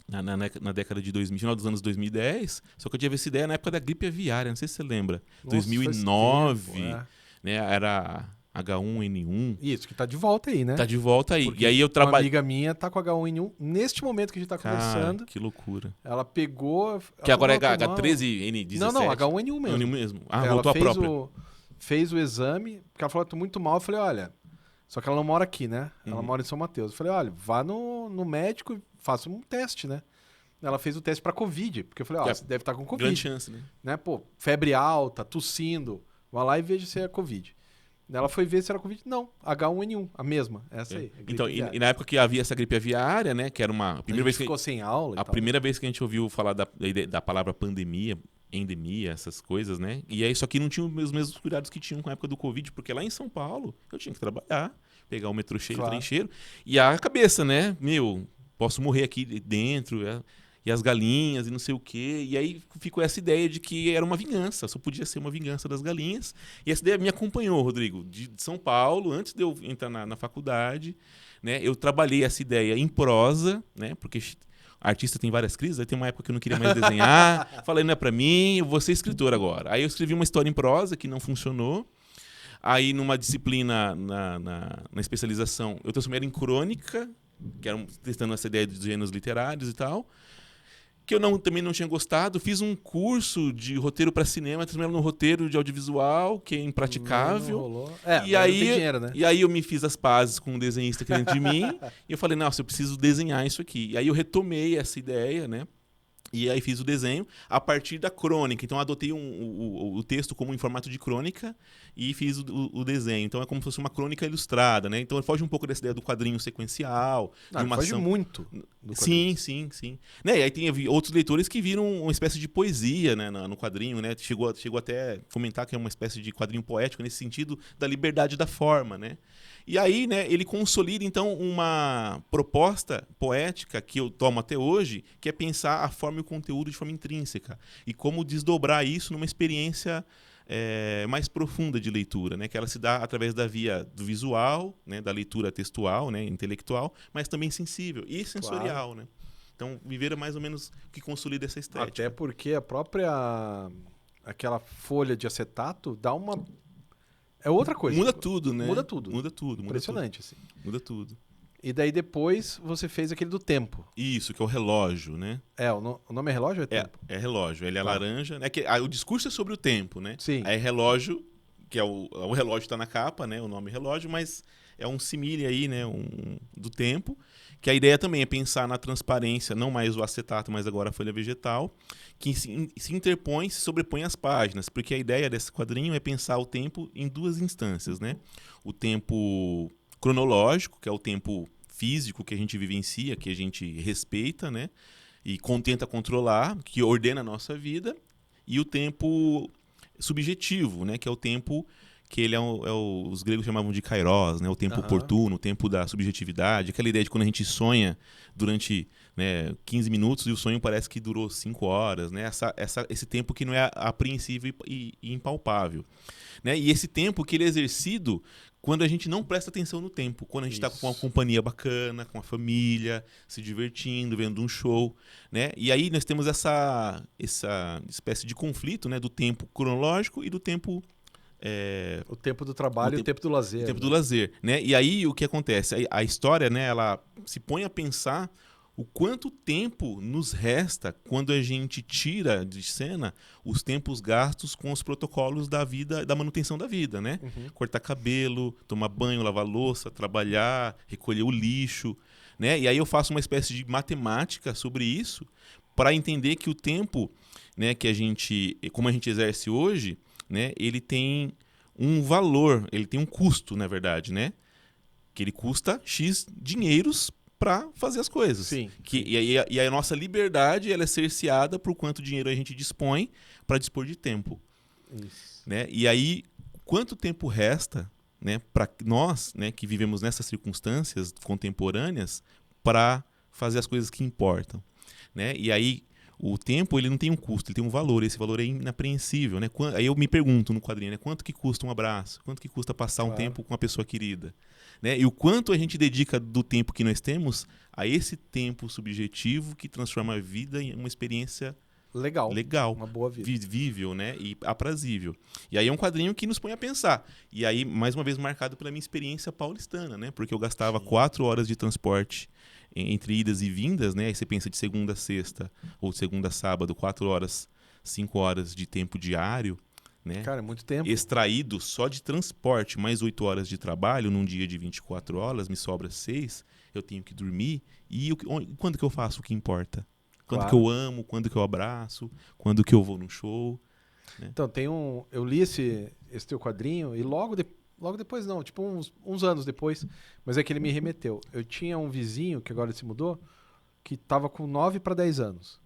na década de 2000, final dos anos 2010, só que eu tive essa ideia na época da gripe aviária, não sei se você lembra. Nossa, 2009, tempo, né? Era H1N1. Isso, que tá de volta aí, né? Tá de volta aí. Porque e aí eu uma amiga minha tá com H1N1 neste momento que a gente tá conversando. Que loucura. Ela pegou... Que agora é H13N17? Não, H1N1 mesmo. H1N1 mesmo. Ela voltou a própria. Fez o exame, porque ela falou, tô muito mal. Eu falei, olha... Só que ela não mora aqui, né? Ela mora em São Mateus. Eu falei, olha, vá no médico e faça um teste, né? Ela fez o teste pra Covid, porque eu falei, você deve estar com Covid. Grande chance, né? Pô, febre alta, tossindo. Vá lá e veja se é Covid. Ela foi ver se era Covid. Não, H1N1, a mesma. Essa aí. Então, e na época que havia essa gripe aviária, né? Que era a primeira vez que ficou sem aula e a tal. primeira vez que a gente ouviu falar da palavra pandemia, endemia, essas coisas, né? E aí, só que não tinha os mesmos cuidados que tinham com a época do Covid, porque lá em São Paulo eu tinha que trabalhar, pegar o metrô cheio, o trem cheio, e a cabeça, né? Posso morrer aqui dentro, e as galinhas, e não sei o quê. E aí ficou essa ideia de que era uma vingança, só podia ser uma vingança das galinhas. E essa ideia me acompanhou, Rodrigo, de São Paulo, antes de eu entrar na faculdade, né? Eu trabalhei essa ideia em prosa, né? Porque artista tem várias crises, aí tem uma época que eu não queria mais desenhar, falei, não é pra mim, eu vou ser escritor agora. Aí eu escrevi uma história em prosa que não funcionou. Aí numa disciplina, na especialização, eu transformei ela em crônica, que era testando essa ideia dos gêneros literários e tal, que eu também não tinha gostado. Fiz um curso de roteiro para cinema, transformei ela no roteiro de audiovisual, que é impraticável. Não rolou. E aí, não tem dinheiro, né? E aí eu me fiz as pazes com um desenhista que dentro de mim, e eu falei, nossa, eu preciso desenhar isso aqui. E aí eu retomei essa ideia, né? E aí fiz o desenho a partir da crônica. Então adotei o texto como em formato de crônica e fiz o desenho. Então é como se fosse uma crônica ilustrada, né? Então ele foge um pouco dessa ideia do quadrinho sequencial. De uma foge ação... muito. Sim. Né? E aí tem outros leitores que viram uma espécie de poesia, né, no quadrinho, né? Chegou até comentar que é uma espécie de quadrinho poético nesse sentido da liberdade da forma, né? E aí, né, ele consolida, então, uma proposta poética que eu tomo até hoje, que é pensar a forma e o conteúdo de forma intrínseca. E como desdobrar isso numa experiência mais profunda de leitura, né, que ela se dá através da via do visual, né, da leitura textual, né, intelectual, mas também sensível e sensorial. Claro. Né? Então, Viver é mais ou menos o que consolida essa estética. Até porque a própria... aquela folha de acetato dá uma... É outra coisa. Muda tudo, né? Muda tudo. Impressionante, assim. Muda tudo. E daí depois você fez aquele do tempo. Isso, que é o relógio, né? O nome é relógio ou é tempo? É relógio. Ele é laranja. Né? O discurso é sobre o tempo, né? Sim. Aí relógio, que é o relógio está na capa, né? O nome relógio, mas é um simile aí, né? Do tempo. Que a ideia também é pensar na transparência, não mais o acetato, mas agora a folha vegetal, que se interpõe, se sobrepõe às páginas, porque a ideia desse quadrinho é pensar o tempo em duas instâncias, né? O tempo cronológico, que é o tempo físico que a gente vivencia, que a gente respeita, né? E tenta controlar, que ordena a nossa vida, e o tempo subjetivo, né? Que é o tempo que ele os gregos chamavam de kairos, né? O tempo oportuno, o tempo da subjetividade, aquela ideia de quando a gente sonha durante 15 minutos e o sonho parece que durou 5 horas, né? Esse tempo que não é apreensível e impalpável. Né? E esse tempo que ele é exercido quando a gente não presta atenção no tempo, quando a gente está com uma companhia bacana, com a família, se divertindo, vendo um show, né? E aí nós temos essa espécie de conflito, né? Do tempo cronológico e do tempo... o tempo do trabalho e o tempo do lazer. O tempo do lazer, né? E aí o que acontece? A história, né, ela se põe a pensar o quanto tempo nos resta quando a gente tira de cena os tempos gastos com os protocolos da vida, da manutenção da vida, né? Cortar cabelo, tomar banho, lavar louça, trabalhar, recolher o lixo, né? E aí eu faço uma espécie de matemática sobre isso para entender que o tempo, né, que como a gente exerce hoje, né, ele tem um valor, ele tem um custo, na verdade, né? Que ele custa X dinheiros para fazer as coisas. Sim. E a nossa liberdade ela é cerceada por quanto dinheiro a gente dispõe para dispor de tempo. Isso. Né? E aí, quanto tempo resta, né, para nós, né, que vivemos nessas circunstâncias contemporâneas para fazer as coisas que importam? Né? E aí, o tempo ele não tem um custo, ele tem um valor, esse valor é inapreensível. Né? Aí eu me pergunto no quadrinho, né, quanto que custa um abraço? Quanto que custa passar um tempo com uma pessoa querida? Né? E o quanto a gente dedica do tempo que nós temos a esse tempo subjetivo que transforma a vida em uma experiência legal, uma boa vida, vivível, né? E aprazível. E aí é um quadrinho que nos põe a pensar. E aí, mais uma vez, marcado pela minha experiência paulistana, né? Porque eu gastava 4 horas de transporte entre idas e vindas, né? Aí você pensa de segunda a sexta ou de segunda a sábado, 4 horas, 5 horas de tempo diário, né? Cara, é muito tempo. Extraído só de transporte, mais 8 horas de trabalho, num dia de 24 horas, me sobra 6, eu tenho que dormir. E quando que eu faço o que importa? Quando que eu amo, quando que eu abraço, quando que eu vou num show. Né? Então, eu li esse teu quadrinho e logo logo depois não, tipo uns anos depois, mas é que ele me remeteu. Eu tinha um vizinho, que agora ele se mudou, que tava com 9 para 10 anos.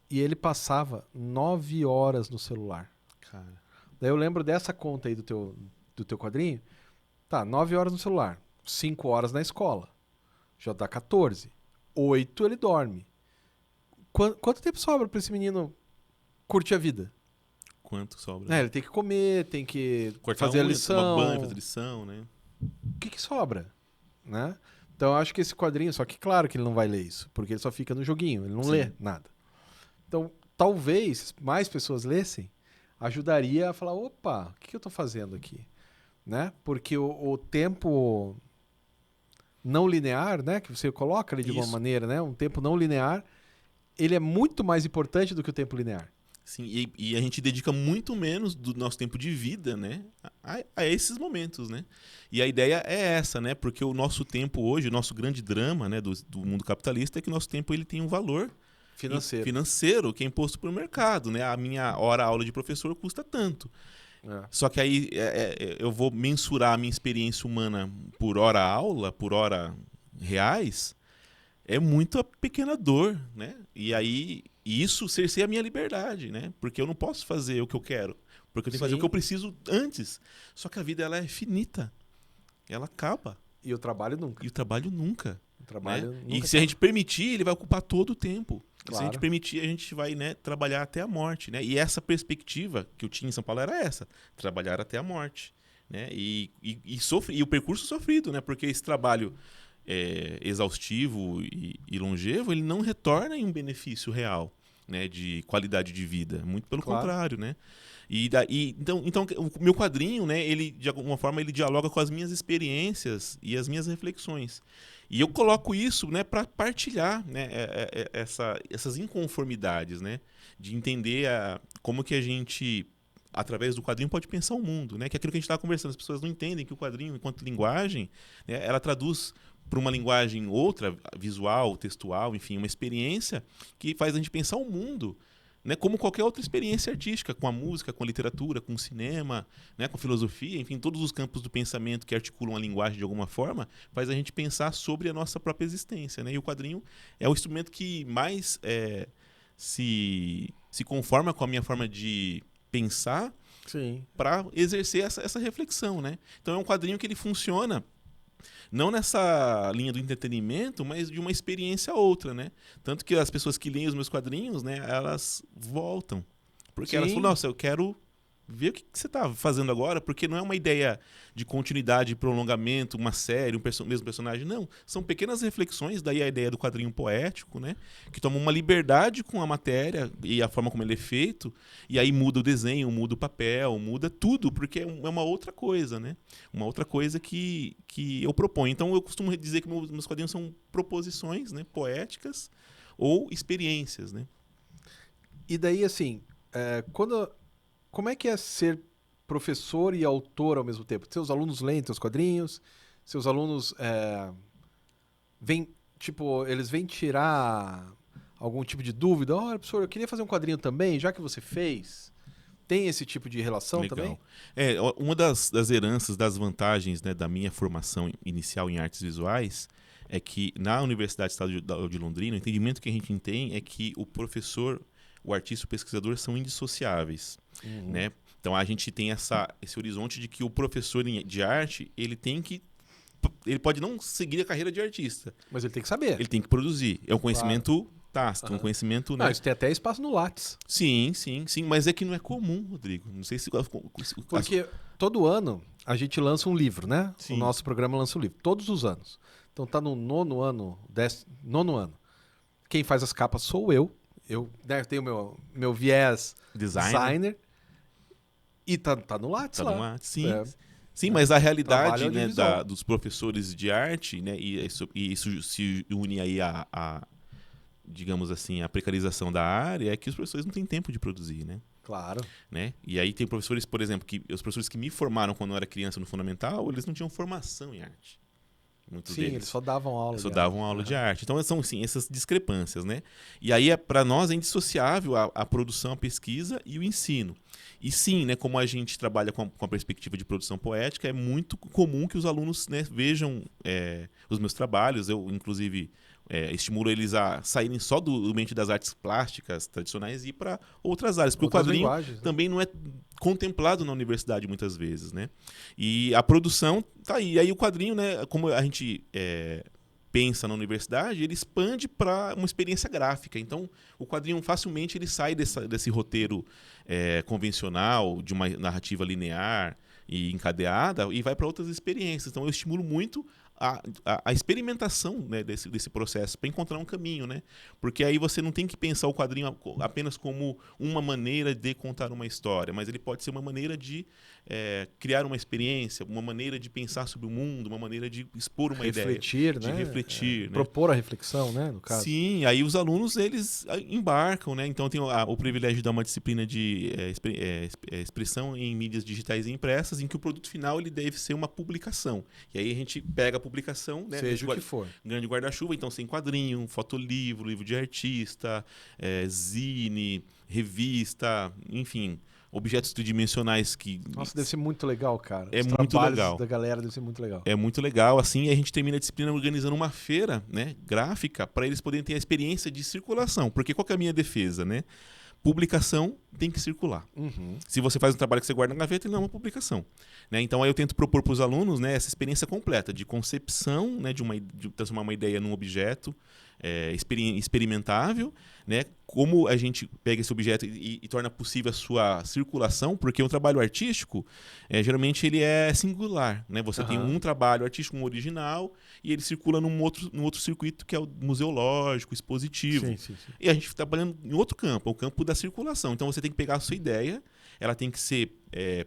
E ele passava 9 horas no celular. Cara. Daí eu lembro dessa conta aí do teu quadrinho. Tá, 9 horas no celular, 5 horas na escola. Já dá 14. 8 ele dorme. Quanto tempo sobra pra esse menino curtir a vida? Quanto sobra? Ele tem que comer, tem que Cortar fazer a unha, lição. tomar banho, fazer lição, né? O que sobra? Né? Então eu acho que esse quadrinho, só que claro que ele não vai ler isso, porque ele só fica no joguinho, ele não Sim. lê nada. Então, talvez mais pessoas lessem, ajudaria a falar, opa, o que eu tô fazendo aqui? Né? Porque o tempo não linear, né, que você coloca ali de alguma Isso. maneira, né, um tempo não linear, ele é muito mais importante do que o tempo linear. Sim, e a gente dedica muito menos do nosso tempo de vida, né, a esses momentos, né? E a ideia é essa, né? Porque o nosso tempo hoje, o nosso grande drama, né, do mundo capitalista é que o nosso tempo ele tem um valor financeiro que é imposto pelo mercado, né? A minha hora-aula de professor custa tanto. Só que aí eu vou mensurar a minha experiência humana por hora-aula, por hora reais, é muita pequena dor, né? E aí isso cerceia a minha liberdade, né? Porque eu não posso fazer o que eu quero, porque eu tenho que fazer o que eu preciso antes. Só que a vida ela é finita, ela acaba. E o trabalho nunca. E o trabalho nunca. O trabalho Né? nunca E se a gente permitir, ele vai ocupar todo o tempo. Claro. Se a gente permitir, a gente vai, né, trabalhar até a morte. Né? E essa perspectiva que eu tinha em São Paulo era essa: trabalhar até a morte. Né? E o percurso sofrido, né? Porque esse trabalho exaustivo e longevo, ele não retorna em um benefício real, né, de qualidade de vida. Muito pelo contrário, né? Então, o meu quadrinho, né, ele, de alguma forma, ele dialoga com as minhas experiências e as minhas reflexões. E eu coloco isso, né, para partilhar, né, essas inconformidades, né, de entender como que a gente, através do quadrinho, pode pensar o mundo, né, que é aquilo que a gente estava conversando. As pessoas não entendem que o quadrinho, enquanto linguagem, né, ela traduz para uma linguagem outra, visual, textual, enfim, uma experiência que faz a gente pensar o mundo, né, como qualquer outra experiência artística, com a música, com a literatura, com o cinema, né, com a filosofia, enfim, todos os campos do pensamento que articulam a linguagem de alguma forma, faz a gente pensar sobre a nossa própria existência, né? E o quadrinho é o instrumento que mais se conforma com a minha forma de pensar para exercer essa reflexão, né? Então é um quadrinho que ele funciona não nessa linha do entretenimento, mas de uma experiência a outra, né? Tanto que as pessoas que leem os meus quadrinhos, né, elas voltam. Porque elas falam, nossa, eu quero ver o que você está fazendo agora, porque não é uma ideia de continuidade, prolongamento, uma série, mesmo personagem, não. São pequenas reflexões, daí a ideia do quadrinho poético, né? Que tomam uma liberdade com a matéria e a forma como ele é feito, e aí muda o desenho, muda o papel, muda tudo, porque é uma outra coisa, né? Uma outra coisa que eu proponho. Então eu costumo dizer que meus quadrinhos são proposições, né, poéticas ou experiências, né? E daí, assim, como é que é ser professor e autor ao mesmo tempo? Seus alunos leem teus quadrinhos, seus alunos eles vêm tirar algum tipo de dúvida. Olha, professor, eu queria fazer um quadrinho também, já que você fez. Tem esse tipo de relação Legal. também? Uma das heranças, das vantagens, né, da minha formação inicial em artes visuais é que na Universidade Estadual de Londrina, o entendimento que a gente tem é que o professor, o artista e o pesquisador são indissociáveis. Né? Então a gente tem esse horizonte de que o professor de arte ele pode não seguir a carreira de artista, mas ele tem que saber. Ele tem que produzir. É um conhecimento tácito, um conhecimento, né? Isso tem até espaço no Lattes. Sim, mas é que não é comum, Rodrigo. Não sei se porque todo ano a gente lança um livro, né? Sim. O nosso programa lança um livro todos os anos. Então tá no nono ano. Quem faz as capas sou eu. Eu tenho meu viés designer. E tá no Lattes lá. No Lattes, sim. Sim, mas a realidade, né, dos professores de arte, né, e isso se une aí digamos assim, a precarização da área, é que os professores não têm tempo de produzir, né? Claro. Né? E aí tem professores, por exemplo, os professores que me formaram quando eu era criança no fundamental, eles não tinham formação em arte. Muitos Sim, deles. eles só davam aula. Só davam aula de arte. Então, são, sim, essas discrepâncias, né? E aí, para nós, é indissociável a produção, a pesquisa e o ensino. E sim, né, como a gente trabalha com a perspectiva de produção poética, é muito comum que os alunos, né, vejam os meus trabalhos. Eu, inclusive, estimulo eles a saírem só do ambiente das artes plásticas tradicionais e ir para outras áreas. Porque Outras o quadrinho linguagens, né? também não é contemplado na universidade muitas vezes, né? E a produção tá aí. E aí o quadrinho, né, como a gente pensa na universidade, ele expande para uma experiência gráfica. Então, o quadrinho facilmente ele sai desse roteiro convencional, de uma narrativa linear e encadeada, e vai para outras experiências. Então, eu estimulo muito a experimentação, né, desse processo para encontrar um caminho, né? Porque aí você não tem que pensar o quadrinho apenas como uma maneira de contar uma história, mas ele pode ser uma maneira de criar uma experiência, uma maneira de pensar sobre o mundo, uma maneira de expor uma refletir, ideia, né? de refletir, né? Propor a reflexão, né, no caso. Sim, aí os alunos eles embarcam, né? Então eu tenho o privilégio de dar uma disciplina de expressão em mídias digitais e impressas, em que o produto final ele deve ser uma publicação. E aí a gente pega a publicação, né? Seja o que for. Grande guarda-chuva, então sem quadrinho, fotolivro, livro de artista, zine, revista, enfim, objetos tridimensionais que... Nossa, deve ser muito legal, cara. É Os muito trabalhos legal. da galera deve ser muito legal. É muito legal, assim, e a gente termina a disciplina organizando uma feira, né, gráfica, para eles poderem ter a experiência de circulação. Porque qual que é a minha defesa, né? Publicação tem que circular. Uhum. Se você faz um trabalho que você guarda na gaveta, ele não é uma publicação, né? Então aí eu tento propor para os alunos, né, essa experiência completa de concepção, né, de transformar uma ideia num objeto experimentável, né? Como a gente pega esse objeto e torna possível a sua circulação, porque um trabalho artístico, geralmente ele é singular, né? Você tem um trabalho artístico, um original, e ele circula num outro circuito que é o museológico, expositivo. Sim, sim, sim. E a gente está trabalhando em outro campo, o campo da circulação. Então você tem que pegar a sua ideia, ela tem que ser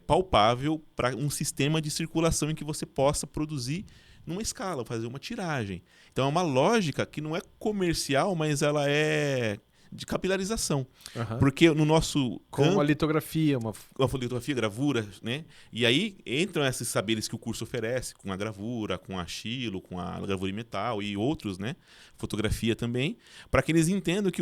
palpável para um sistema de circulação em que você possa produzir numa escala, fazer uma tiragem. Então é uma lógica que não é comercial, mas ela é de capilarização. Porque no nosso Como campo, uma litografia, uma litografia, gravura, né? E aí entram esses saberes que o curso oferece, com a gravura, com a xilo, com a gravura em metal e outros, né? Fotografia também, para que eles entendam que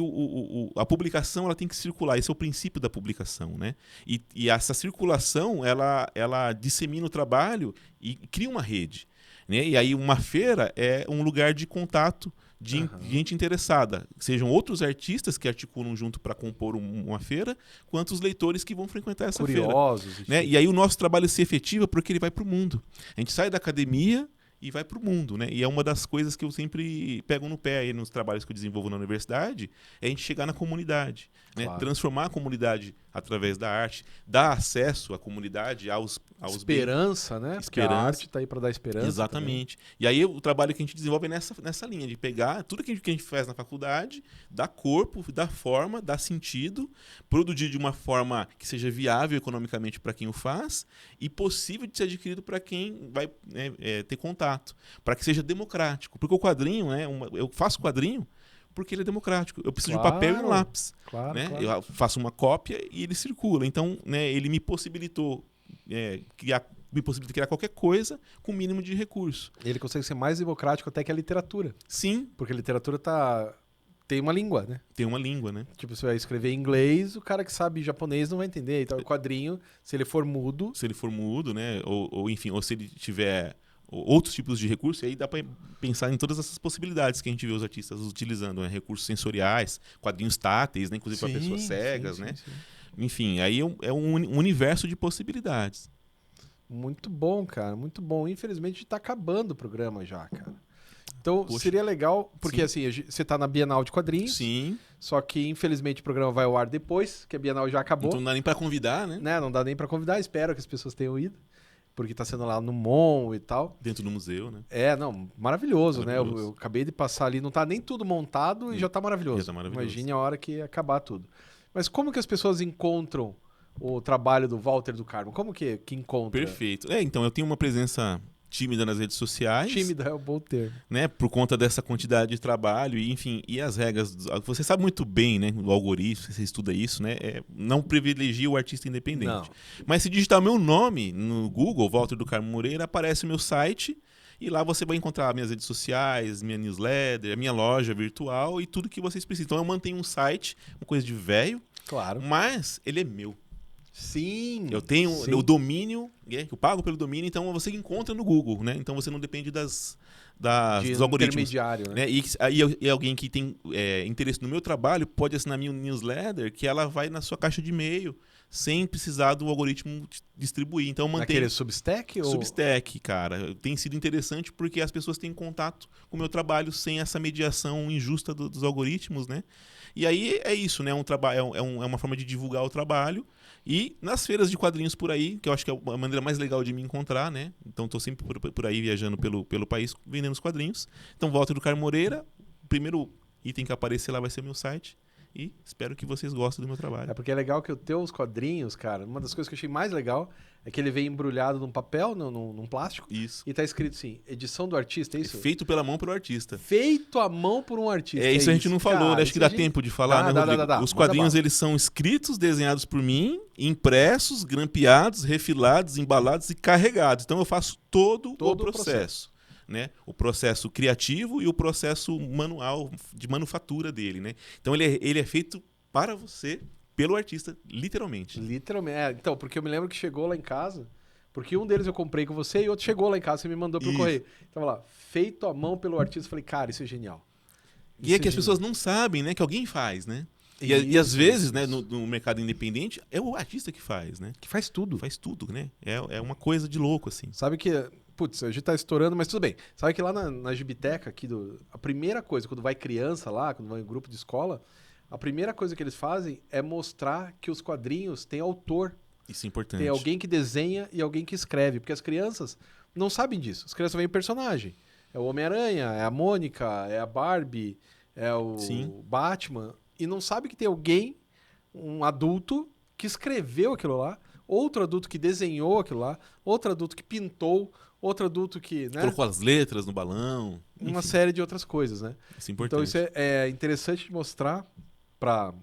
a publicação ela tem que circular. Esse é o princípio da publicação, né? E essa circulação, ela dissemina o trabalho e cria uma rede, né? E aí uma feira é um lugar de contato de gente interessada, sejam outros artistas que articulam junto para compor uma feira, quanto os leitores que vão frequentar essa curiosos, feira. Né? E aí o nosso trabalho se efetiva porque ele vai para o mundo. A gente sai da academia e vai para o mundo, né? E é uma das coisas que eu sempre pego no pé aí nos trabalhos que eu desenvolvo na universidade, é a gente chegar na comunidade, né? Claro. Transformar a comunidade através da arte, dar acesso à comunidade aos esperança, né? Porque a arte está aí para dar esperança. Exatamente. Também. E aí o trabalho que a gente desenvolve é nessa linha de pegar tudo que a gente faz na faculdade, dar corpo, dar forma, dar sentido, produzir de uma forma que seja viável economicamente para quem o faz e possível de ser adquirido para quem vai ter contato, para que seja democrático. Porque o quadrinho, eu faço quadrinho porque ele é democrático. Eu preciso de um papel e um lápis. Claro, né? Claro. Eu faço uma cópia e ele circula. Então, né, ele me possibilitou criar qualquer coisa com o mínimo de recurso. Ele consegue ser mais democrático até que a literatura. Sim. Porque a literatura tem uma língua, né? Tem uma língua, né? Tipo, você vai escrever em inglês, o cara que sabe japonês não vai entender. Então, o quadrinho, se ele for mudo... Se ele for mudo, né? Ou enfim, ou se ele tiver outros tipos de recursos, e aí dá para pensar em todas essas possibilidades que a gente vê os artistas utilizando, né? Recursos sensoriais, quadrinhos táteis, né? Inclusive para pessoas cegas, né? Sim. Enfim, aí é um universo de possibilidades. Muito bom, cara, muito bom. Infelizmente está acabando o programa já, cara. Então seria legal, porque sim. assim, você está na Bienal de Quadrinhos. Sim. Só que infelizmente o programa vai ao ar depois, que a Bienal já acabou. Então não dá nem para convidar, né? Não dá nem para convidar, espero que as pessoas tenham ido. Porque está sendo lá no Mon e tal. Dentro do museu, né? Maravilhoso, né? Eu acabei de passar ali, não tá nem tudo montado e já tá maravilhoso. Já tá maravilhoso. Imagine a hora que acabar tudo. Mas como que as pessoas encontram o trabalho do Walter do Carmo? Como que encontra? Perfeito. Então, eu tenho uma presença tímida nas redes sociais. Tímida é o bom termo. Né, por conta dessa quantidade de trabalho e, enfim, e as regras. Você sabe muito bem, né, o algoritmo, você estuda isso, né, não privilegia o artista independente. Não. Mas se digitar meu nome no Google, Walter do Carmo Moreira, aparece o meu site E lá você vai encontrar minhas redes sociais, minha newsletter, a minha loja virtual e tudo que vocês precisam. Então eu mantenho um site, uma coisa de velho, Claro. mas ele é meu. Sim. Eu tenho sim. o domínio, eu pago pelo domínio, então você encontra no Google, né? Então você não depende dos algoritmos. Intermediário, né? Né? E alguém que tem interesse no meu trabalho pode assinar minha newsletter, que ela vai na sua caixa de e-mail, sem precisar do algoritmo distribuir. Então mantém Naquele Substack? Ou... Substack, cara. Tem sido interessante porque as pessoas têm contato com o meu trabalho sem essa mediação injusta dos algoritmos, né? E aí é isso, né? É uma forma de divulgar o trabalho. E nas feiras de quadrinhos por aí, que eu acho que é a maneira mais legal de me encontrar, né? Então estou sempre por aí viajando pelo país vendendo os quadrinhos. Então, Walter do Carmo Moreira, o primeiro item que aparecer lá vai ser o meu site. E espero que vocês gostem do meu trabalho. É porque é legal que os teus quadrinhos, cara, uma das coisas que eu achei mais legal é que ele vem embrulhado num papel, num plástico, Isso. e tá escrito assim, edição do artista, é isso? Feito pela mão pelo artista. Feito à mão por um artista. Isso a gente não falou, cara, né? Acho que dá tempo de falar, né, Rodrigo? Dá. Os quadrinhos, eles são escritos, desenhados por mim, impressos, grampeados, refilados, embalados e carregados. Então eu faço todo o processo. Né? O processo criativo e o processo manual de manufatura dele, né? Então ele é feito para você, pelo artista, literalmente. Literalmente. Então, porque eu me lembro que chegou lá em casa, porque um deles eu comprei com você e outro chegou lá em casa, você me mandou pelo correio. Tava lá, feito à mão pelo artista. Eu falei, cara, isso é genial. E é que as pessoas não sabem, né? Que alguém faz, né? E às vezes, né, no mercado independente, é o artista que faz, né? Que faz tudo. Faz tudo, né? É uma coisa de louco, assim. Sabe que... Putz, a gente tá estourando, mas tudo bem. Sabe que lá na Gibiteca, aqui a primeira coisa, quando vai criança lá, quando vai em grupo de escola, a primeira coisa que eles fazem é mostrar que os quadrinhos têm autor. Isso é importante. Tem alguém que desenha e alguém que escreve. Porque as crianças não sabem disso. As crianças veem personagem. É o Homem-Aranha, é a Mônica, é a Barbie, é o Batman. E não sabe que tem alguém, um adulto, que escreveu aquilo lá, outro adulto que desenhou aquilo lá, outro adulto que pintou, outro adulto que... Né? Colocou as letras no balão. Uma série de outras coisas, né? Isso é importante. Então isso é interessante de mostrar para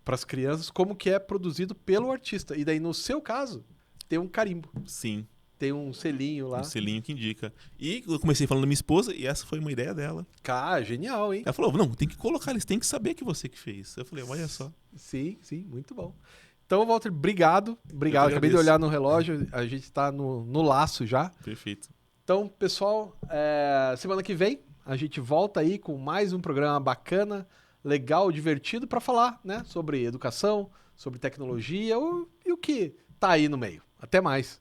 as crianças como que é produzido pelo artista. E daí, no seu caso, tem um carimbo. Sim. Tem um selinho lá. Um selinho que indica. E eu comecei falando da minha esposa e essa foi uma ideia dela. Cara, genial, hein? Ela falou, não, tem que colocar, eles têm que saber que você que fez. Eu falei, olha só. Sim, muito bom. Então, Walter, obrigado. Obrigado. Acabei de olhar no relógio, a gente tá no laço já. Perfeito. Então, pessoal, semana que vem a gente volta aí com mais um programa bacana, legal, divertido para falar, né, sobre educação, sobre tecnologia e o que tá aí no meio. Até mais.